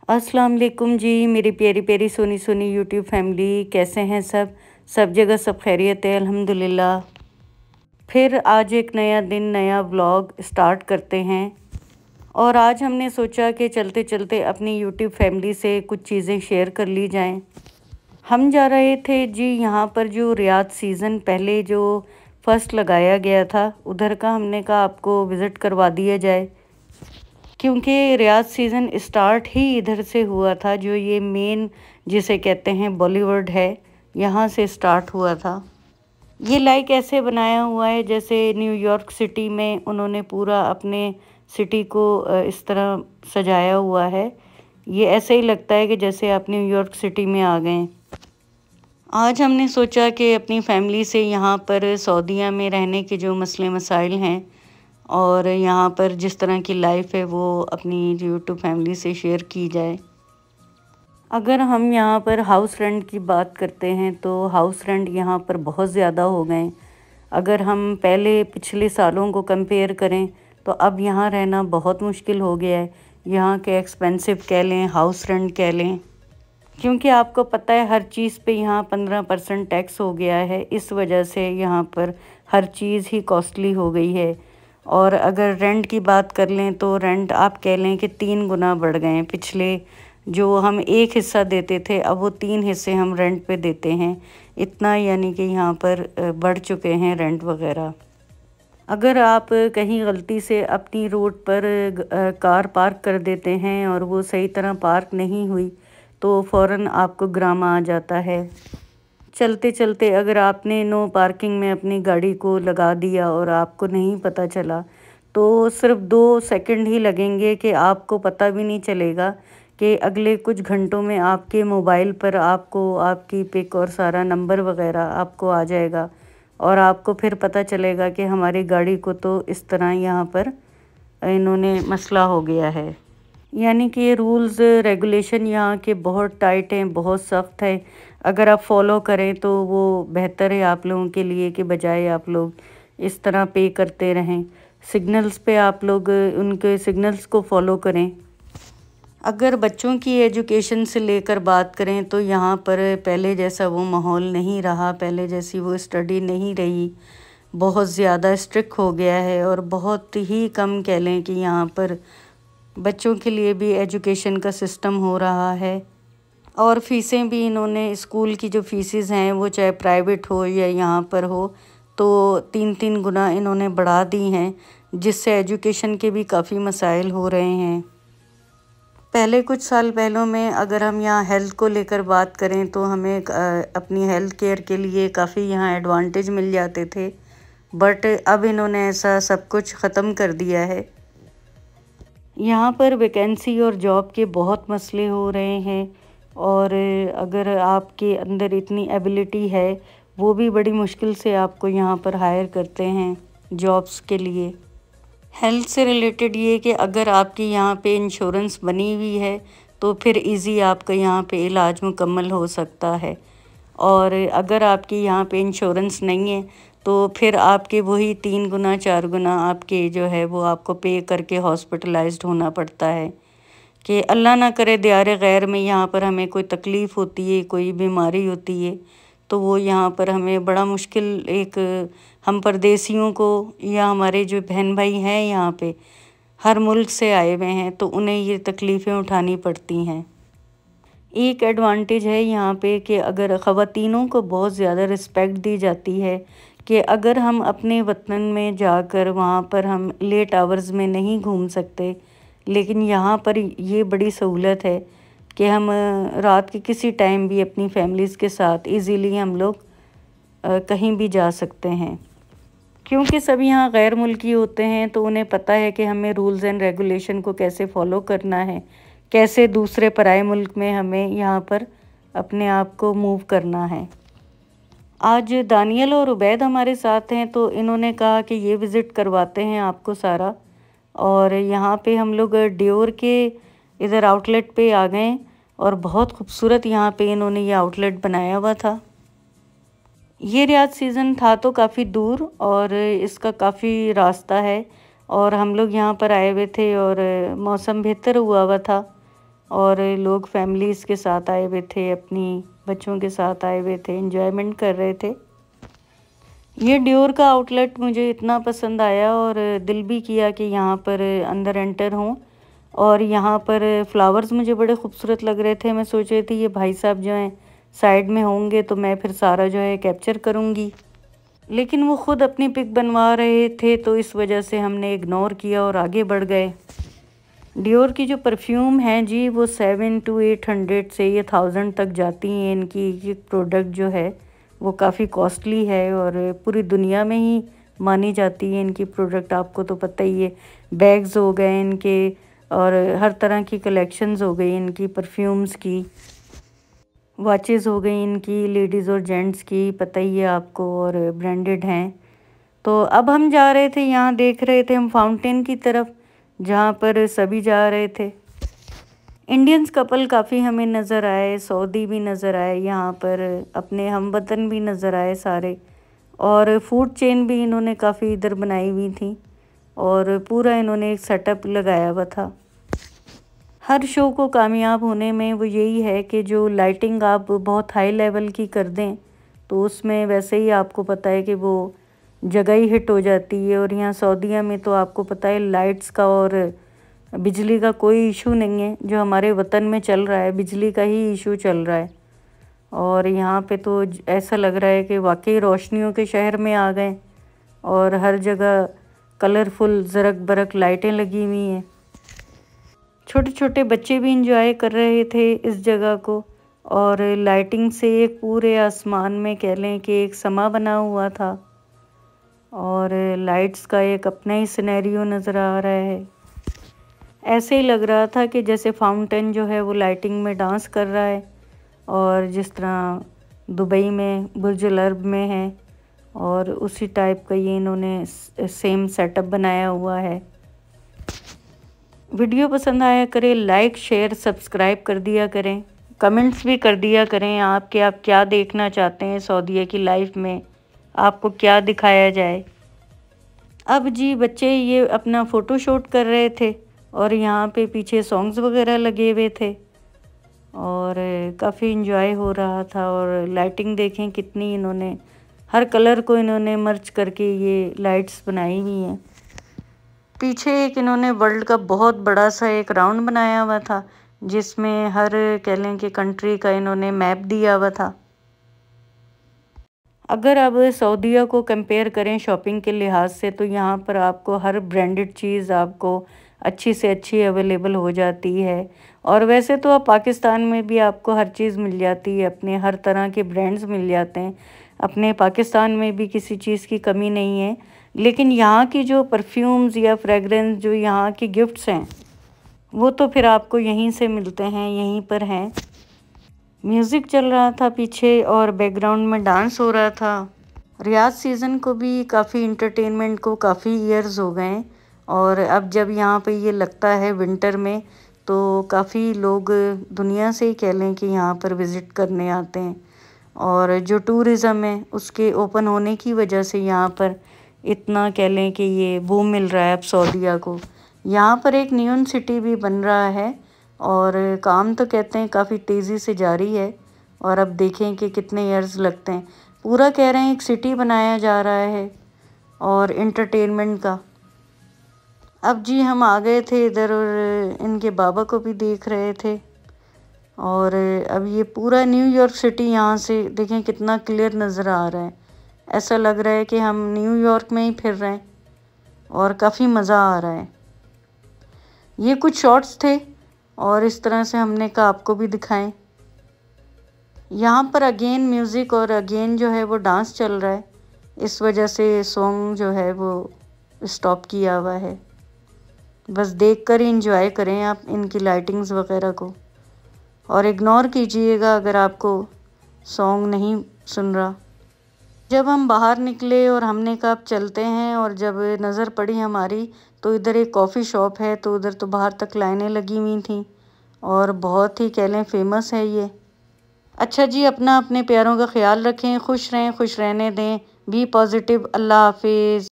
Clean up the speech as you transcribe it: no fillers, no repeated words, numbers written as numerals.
अस्सलाम वालेकुम जी, मेरी प्यारी प्यारी सोनी सोनी यूट्यूब फैमिली, कैसे हैं सब जगह सब खैरियत है अल्हम्दुलिल्लाह। फिर आज एक नया दिन नया व्लॉग स्टार्ट करते हैं। और आज हमने सोचा कि चलते चलते अपनी यूट्यूब फैमिली से कुछ चीज़ें शेयर कर ली जाएं। हम जा रहे थे जी, यहाँ पर जो रियाद सीज़न पहले जो फर्स्ट लगाया गया था उधर का हमने कहा आपको विज़िट करवा दिया जाए, क्योंकि रियाज सीज़न स्टार्ट ही इधर से हुआ था। जो ये मेन जिसे कहते हैं बॉलीवुड है, यहाँ से स्टार्ट हुआ था। ये लाइक ऐसे बनाया हुआ है जैसे न्यूयॉर्क सिटी में उन्होंने पूरा अपने सिटी को इस तरह सजाया हुआ है। ये ऐसे ही लगता है कि जैसे आप न्यूयॉर्क सिटी में आ गए। आज हमने सोचा कि अपनी फैमिली से यहाँ पर सऊदीया में रहने के जो मसले मसाइल हैं और यहाँ पर जिस तरह की लाइफ है वो अपनी यूट्यूब फैमिली से शेयर की जाए। अगर हम यहाँ पर हाउस रेंट की बात करते हैं तो हाउस रेंट यहाँ पर बहुत ज़्यादा हो गए। अगर हम पहले पिछले सालों को कंपेयर करें तो अब यहाँ रहना बहुत मुश्किल हो गया है। यहाँ के एक्सपेंसिव कह लें, हाउस रेंट कह लें, क्योंकि आपको पता है हर चीज़ पे यहाँ 15% टैक्स हो गया है। इस वजह से यहाँ पर हर चीज़ ही कॉस्टली हो गई है। और अगर रेंट की बात कर लें तो रेंट आप कह लें कि 3 गुना बढ़ गए हैं। पिछले जो हम एक हिस्सा देते थे अब वो 3 हिस्से हम रेंट पे देते हैं। इतना यानी कि यहाँ पर बढ़ चुके हैं रेंट वगैरह। अगर आप कहीं गलती से अपनी रोड पर कार पार्क कर देते हैं और वो सही तरह पार्क नहीं हुई तो फ़ौरन आपको ग्रामा आ जाता है। चलते चलते अगर आपने नो पार्किंग में अपनी गाड़ी को लगा दिया और आपको नहीं पता चला तो सिर्फ 2 सेकंड ही लगेंगे कि आपको पता भी नहीं चलेगा कि अगले कुछ घंटों में आपके मोबाइल पर आपको आपकी पिक और सारा नंबर वगैरह आपको आ जाएगा। और आपको फिर पता चलेगा कि हमारी गाड़ी को तो इस तरह यहाँ पर इन्होंने मसला हो गया है। यानी कि ये रूल्स रेगुलेशन यहाँ के बहुत टाइट हैं, बहुत सख्त है। अगर आप फॉलो करें तो वो बेहतर है आप लोगों के लिए कि बजाय आप लोग इस तरह पे करते रहें। सिग्नल्स पे आप लोग उनके सिग्नल्स को फॉलो करें। अगर बच्चों की एजुकेशन से लेकर बात करें तो यहाँ पर पहले जैसा वो माहौल नहीं रहा, पहले जैसी वो स्टडी नहीं रही। बहुत ज़्यादा स्ट्रिक्ट हो गया है और बहुत ही कम कह लें कि यहाँ पर बच्चों के लिए भी एजुकेशन का सिस्टम हो रहा है। और फ़ीसें भी इन्होंने स्कूल की जो फ़ीसेस हैं वो चाहे प्राइवेट हो या यहाँ पर हो तो 3-3 गुना इन्होंने बढ़ा दी हैं, जिससे एजुकेशन के भी काफ़ी मसाइल हो रहे हैं। पहले कुछ साल पहलों में अगर हम यहाँ हेल्थ को लेकर बात करें तो हमें अपनी हेल्थ केयर के लिए काफ़ी यहाँ एडवांटेज मिल जाते थे, बट अब इन्होंने ऐसा सब कुछ ख़त्म कर दिया है। यहाँ पर वैकेंसी और जॉब के बहुत मसले हो रहे हैं और अगर आपके अंदर इतनी एबिलिटी है वो भी बड़ी मुश्किल से आपको यहाँ पर हायर करते हैं जॉब्स के लिए। हेल्थ से रिलेटेड ये कि अगर आपकी यहाँ पे इंश्योरेंस बनी हुई है तो फिर इजी आपका यहाँ पे इलाज मुकम्मल हो सकता है। और अगर आपकी यहाँ पे इंश्योरेंस नहीं है तो फिर आपके वही 3 गुना 4 गुना आपके जो है वो आपको पे करके हॉस्पिटलाइज्ड होना पड़ता है। कि अल्लाह ना करे दियारे गैर में यहाँ पर हमें कोई तकलीफ़ होती है, कोई बीमारी होती है तो वो यहाँ पर हमें बड़ा मुश्किल एक हम परदेशियों को या हमारे जो बहन भाई हैं यहाँ पे हर मुल्क से आए हुए हैं तो उन्हें ये तकलीफ़ें उठानी पड़ती हैं। एक एडवांटेज है यहाँ पे कि अगर ख़वातीनों को बहुत ज़्यादा रिस्पेक्ट दी जाती है कि अगर हम अपने वतन में जाकर वहाँ पर हम लेट आवर्स में नहीं घूम सकते, लेकिन यहाँ पर ये बड़ी सहूलत है कि हम रात के किसी टाइम भी अपनी फैमिलीज़ के साथ इजीली हम लोग कहीं भी जा सकते हैं। क्योंकि सब यहाँ गैर मुल्की होते हैं तो उन्हें पता है कि हमें रूल्स एंड रेगुलेशन को कैसे फ़ॉलो करना है, कैसे दूसरे पराए मुल्क में हमें यहाँ पर अपने आप को मूव करना है। आज दानियल और उबैद हमारे साथ हैं तो इन्होंने कहा कि ये विज़िट करवाते हैं आपको सारा। और यहाँ पे हम लोग डियोर के इधर आउटलेट पे आ गए और बहुत खूबसूरत यहाँ पे इन्होंने ये आउटलेट बनाया हुआ था। ये रियाद सीज़न था तो काफ़ी दूर और इसका काफ़ी रास्ता है और हम लोग यहाँ पर आए हुए थे और मौसम बेहतर हुआ था और लोग फैमिलीज़ के साथ आए हुए थे, अपनी बच्चों के साथ आए हुए थे, एंजॉयमेंट कर रहे थे। ये डियोर का आउटलेट मुझे इतना पसंद आया और दिल भी किया कि यहाँ पर अंदर एंटर हूँ। और यहाँ पर फ्लावर्स मुझे बड़े खूबसूरत लग रहे थे। मैं सोच रही थी ये भाई साहब जो हैं साइड में होंगे तो मैं फिर सारा जो है कैप्चर करूँगी, लेकिन वो ख़ुद अपनी पिक बनवा रहे थे तो इस वजह से हमने इग्नोर किया और आगे बढ़ गए। डियोर की जो परफ्यूम है जी वो 700 to 800 से ये 1000 तक जाती हैं। इनकी ये प्रोडक्ट जो है वो काफ़ी कॉस्टली है और पूरी दुनिया में ही मानी जाती है इनकी प्रोडक्ट। आपको तो पता ही है, बैग्स हो गए इनके और हर तरह की कलेक्शंस हो गई इनकी परफ्यूम्स की, वॉचेस हो गई इनकी लेडीज़ और जेंट्स की, पता ही है आपको, और ब्रांडेड हैं। तो अब हम जा रहे थे, यहाँ देख रहे थे हम फाउंटेन की तरफ जहाँ पर सभी जा रहे थे। इंडियंस कपल काफ़ी हमें नज़र आए, सऊदी भी नज़र आए, यहाँ पर अपने हमवतन भी नज़र आए सारे, और फूड चेन भी इन्होंने काफ़ी इधर बनाई हुई थी और पूरा इन्होंने एक सेटअप लगाया हुआ था। हर शो को कामयाब होने में वो यही है कि जो लाइटिंग आप बहुत हाई लेवल की कर दें तो उसमें वैसे ही आपको पता है कि वो जगह ही हिट हो जाती है। और यहाँ सऊदीया में तो आपको पता है लाइट्स का और बिजली का कोई इशू नहीं है, जो हमारे वतन में चल रहा है बिजली का ही इशू चल रहा है। और यहाँ पे तो ऐसा लग रहा है कि वाकई रोशनियों के शहर में आ गए और हर जगह कलरफुल ज़रक बरक लाइटें लगी हुई हैं। छोटे छोटे बच्चे भी इंजॉय कर रहे थे इस जगह को, और लाइटिंग से एक पूरे आसमान में कह लें कि एक समा बना हुआ था और लाइट्स का एक अपना ही सिनेरियो नज़र आ रहा है। ऐसे ही लग रहा था कि जैसे फाउंटेन जो है वो लाइटिंग में डांस कर रहा है, और जिस तरह दुबई में बुर्ज अल अरब में है और उसी टाइप का ये इन्होंने सेम सेटअप बनाया हुआ है। वीडियो पसंद आया करें, लाइक शेयर सब्सक्राइब कर दिया करें, कमेंट्स भी कर दिया करें आप क्या देखना चाहते हैं सऊदीया की लाइफ में, आपको क्या दिखाया जाए। अब जी बच्चे ये अपना फ़ोटो शूट कर रहे थे और यहाँ पे पीछे सॉन्ग्स वगैरह लगे हुए थे और काफ़ी इन्जॉय हो रहा था। और लाइटिंग देखें कितनी इन्होंने हर कलर को इन्होंने मर्ज करके ये लाइट्स बनाई हुई हैं। पीछे एक इन्होंने वर्ल्ड का बहुत बड़ा सा एक राउंड बनाया हुआ था जिसमें हर कह लें कि कंट्री का इन्होंने मैप दिया हुआ था। अगर अब सऊदीया को कंपेयर करें शॉपिंग के लिहाज से तो यहाँ पर आपको हर ब्रांडेड चीज़ आपको अच्छी से अच्छी अवेलेबल हो जाती है। और वैसे तो अब पाकिस्तान में भी आपको हर चीज़ मिल जाती है, अपने हर तरह के ब्रांड्स मिल जाते हैं, अपने पाकिस्तान में भी किसी चीज़ की कमी नहीं है। लेकिन यहाँ की जो परफ्यूम्स या फ्रेगरेंस जो यहाँ की गिफ्ट्स हैं वो तो फिर आपको यहीं से मिलते हैं, यहीं पर हैं। म्यूज़िक चल रहा था पीछे और बैकग्राउंड में डांस हो रहा था। रियाज सीज़न को भी काफ़ी इंटरटेनमेंट को काफ़ी ईयर्स हो गए और अब जब यहाँ पे ये लगता है विंटर में तो काफ़ी लोग दुनिया से ही कह लें कि यहाँ पर विज़िट करने आते हैं। और जो टूरिज़म है उसके ओपन होने की वजह से यहाँ पर इतना कह लें कि ये बूम मिल रहा है अब सऊदीया को। यहाँ पर एक नियॉन सिटी भी बन रहा है और काम तो कहते हैं काफ़ी तेज़ी से जारी है और अब देखें कि कितने ईयर्स लगते हैं। पूरा कह रहे हैं एक सिटी बनाया जा रहा है और इंटरटेनमेंट का। अब जी हम आ गए थे इधर और इनके बाबा को भी देख रहे थे और अब ये पूरा न्यूयॉर्क सिटी यहाँ से देखें कितना क्लियर नज़र आ रहा है। ऐसा लग रहा है कि हम न्यूयॉर्क में ही फिर रहे हैं और काफ़ी मज़ा आ रहा है। ये कुछ शॉट्स थे और इस तरह से हमने कहा आपको भी दिखाएं। यहाँ पर अगेन म्यूज़िक और अगेन जो है वो डांस चल रहा है, इस वजह से सॉन्ग जो है वो स्टॉप किया हुआ है। बस देखकर ही एंजॉय करें आप इनकी लाइटिंग्स वगैरह को और इग्नोर कीजिएगा अगर आपको सॉन्ग नहीं सुन रहा। जब हम बाहर निकले और हमने कहा अब चलते हैं और जब नज़र पड़ी हमारी तो इधर एक कॉफ़ी शॉप है तो उधर तो बाहर तक लाइनें लगी हुई थी और बहुत ही कह लें फेमस है ये। अच्छा जी, अपना अपने प्यारों का ख्याल रखें, खुश रहें, खुश रहने दें, बी पॉजिटिव। अल्लाह हाफिज़।